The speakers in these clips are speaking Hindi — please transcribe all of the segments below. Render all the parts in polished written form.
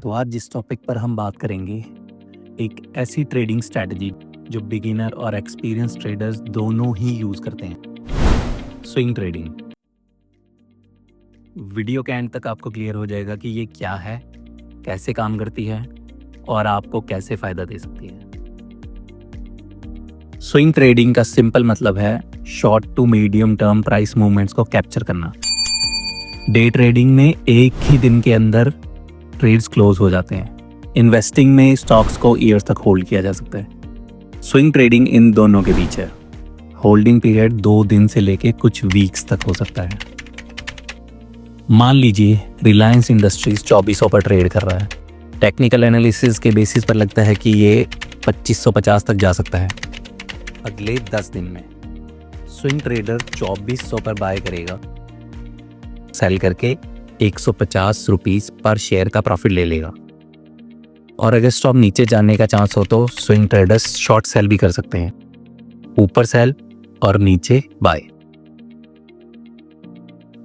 तो आज जिस टॉपिक पर हम बात करेंगे, एक ऐसी ट्रेडिंग स्ट्रैटेजी जो बिगिनर और एक्सपीरियंस ट्रेडर्स दोनों ही यूज करते हैं, स्विंग ट्रेडिंग। वीडियो के एंड तक आपको क्लियर हो जाएगा कि ये क्या है, कैसे काम करती है और आपको कैसे फायदा दे सकती है। स्विंग ट्रेडिंग का सिंपल मतलब है short to medium term price movements को कैप्चर करना। डे ट्रेडिंग में एक ही दिन के अंदर ट्रेड्स क्लोज हो जाते हैं। इन्वेस्टिंग में स्टॉक्स को ईयर्स तक होल्ड किया जा सकता है। स्विंग ट्रेडिंग इन दोनों के बीच है। होल्डिंग पीरियड 2 दिन से लेके कुछ वीक्स तक हो सकता है। मान लीजिए रिलायंस इंडस्ट्रीज 2400 पर ट्रेड कर रहा है। टेक्निकल एनालिसिस के बेसिस पर लगता है कि ये 2550 तक जा सकता है अगले 10 दिन में। स्विंग ट्रेडर 2400 पर बाय करेगा, सेल करके 150 रुपीज पर शेयर का प्रॉफिट ले लेगा। और अगर स्टॉक नीचे जाने का चांस हो तो स्विंग ट्रेडर्स शॉर्ट सेल भी कर सकते हैं, ऊपर सेल और नीचे बाय।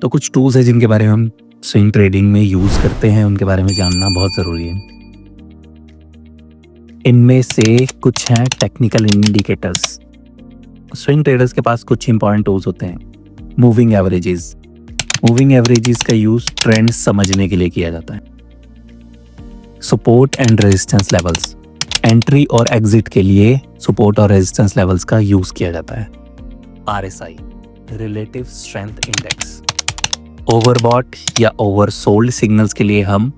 तो कुछ टूल्स है जिनके बारे में हम स्विंग ट्रेडिंग में यूज करते हैं, उनके बारे में जानना बहुत जरूरी है। इनमें से कुछ हैं टेक्निकल इंडिकेटर्स। स्विंग ट्रेडर्स के पास कुछ इंपॉर्टेंट टूल्स होते हैं। Moving averages. मूविंग एवरेजेस का यूज ट्रेंड समझने के लिए किया जाता है। Support and resistance levels. Entry और एग्जिट के लिए सपोर्ट और रेजिस्टेंस लेवल्स का यूज किया जाता है। RSI, relative strength index. Overbought या ओवरसोल्ड सिग्नल्स के लिए हम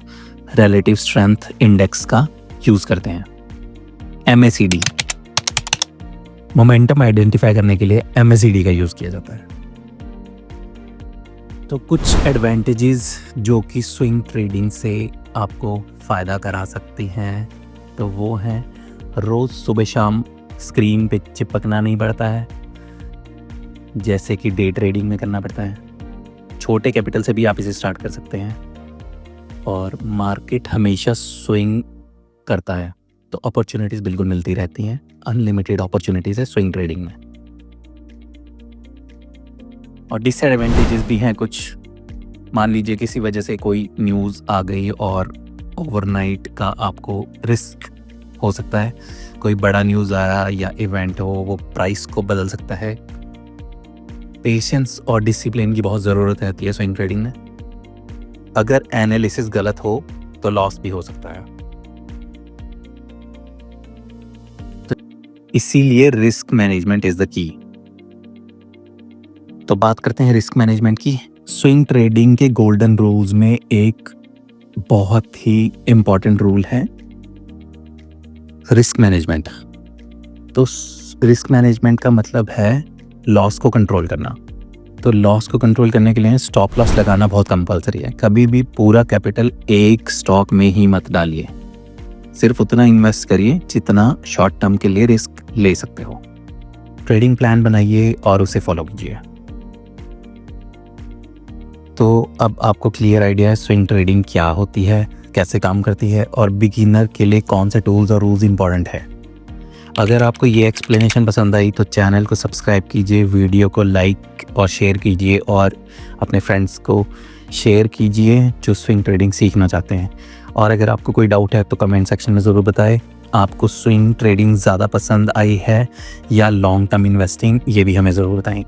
रिलेटिव स्ट्रेंथ इंडेक्स का यूज करते हैं। MACD, मोमेंटम आइडेंटिफाई करने के लिए MACD का यूज किया जाता है। तो कुछ एडवांटेजेस जो कि स्विंग ट्रेडिंग से आपको फ़ायदा करा सकती हैं, तो वो हैं रोज़ सुबह शाम स्क्रीन पे चिपकना नहीं पड़ता है, जैसे कि डे ट्रेडिंग में करना पड़ता है। छोटे कैपिटल से भी आप इसे स्टार्ट कर सकते हैं। और मार्केट हमेशा स्विंग करता है, तो अपॉर्चुनिटीज़ बिल्कुल मिलती रहती हैं। अनलिमिटेड अपॉर्चुनिटीज़ है स्विंग ट्रेडिंग में। और डिसएडवांटेजेस भी हैं कुछ। मान लीजिए किसी वजह से कोई न्यूज़ आ गई और ओवरनाइट का आपको रिस्क हो सकता है। कोई बड़ा न्यूज़ आया या इवेंट हो, वो प्राइस को बदल सकता है। पेशेंस और डिसिप्लिन की बहुत ज़रूरत रहती है स्विंग ट्रेडिंग में। अगर एनालिसिस गलत हो तो लॉस भी हो सकता है। तो इसीलिए risk management is the key. तो बात करते हैं रिस्क मैनेजमेंट की। स्विंग ट्रेडिंग के गोल्डन रूल्स में एक बहुत ही इंपॉर्टेंट रूल है रिस्क मैनेजमेंट। तो रिस्क मैनेजमेंट का मतलब है लॉस को कंट्रोल करना। तो लॉस को कंट्रोल करने के लिए स्टॉप लॉस लगाना बहुत कंपलसरी है। कभी भी पूरा कैपिटल एक स्टॉक में ही मत डालिए, सिर्फ उतना इन्वेस्ट करिए जितना शॉर्ट टर्म के लिए रिस्क ले सकते हो। ट्रेडिंग प्लान बनाइए और उसे फॉलो कीजिए। तो अब आपको क्लियर आइडिया है स्विंग ट्रेडिंग क्या होती है, कैसे काम करती है और बिगिनर के लिए कौन से टूल्स और रूल्स इंपॉर्टेंट है। अगर आपको ये एक्सप्लेनेशन पसंद आई तो चैनल को सब्सक्राइब कीजिए, वीडियो को लाइक और शेयर कीजिए और अपने फ्रेंड्स को शेयर कीजिए जो स्विंग ट्रेडिंग सीखना चाहते हैं। और अगर आपको कोई डाउट है तो कमेंट सेक्शन में ज़रूर बताएं। आपको स्विंग ट्रेडिंग ज़्यादा पसंद आई है या लॉन्ग टर्म इन्वेस्टिंग, ये भी हमें ज़रूर बताएं।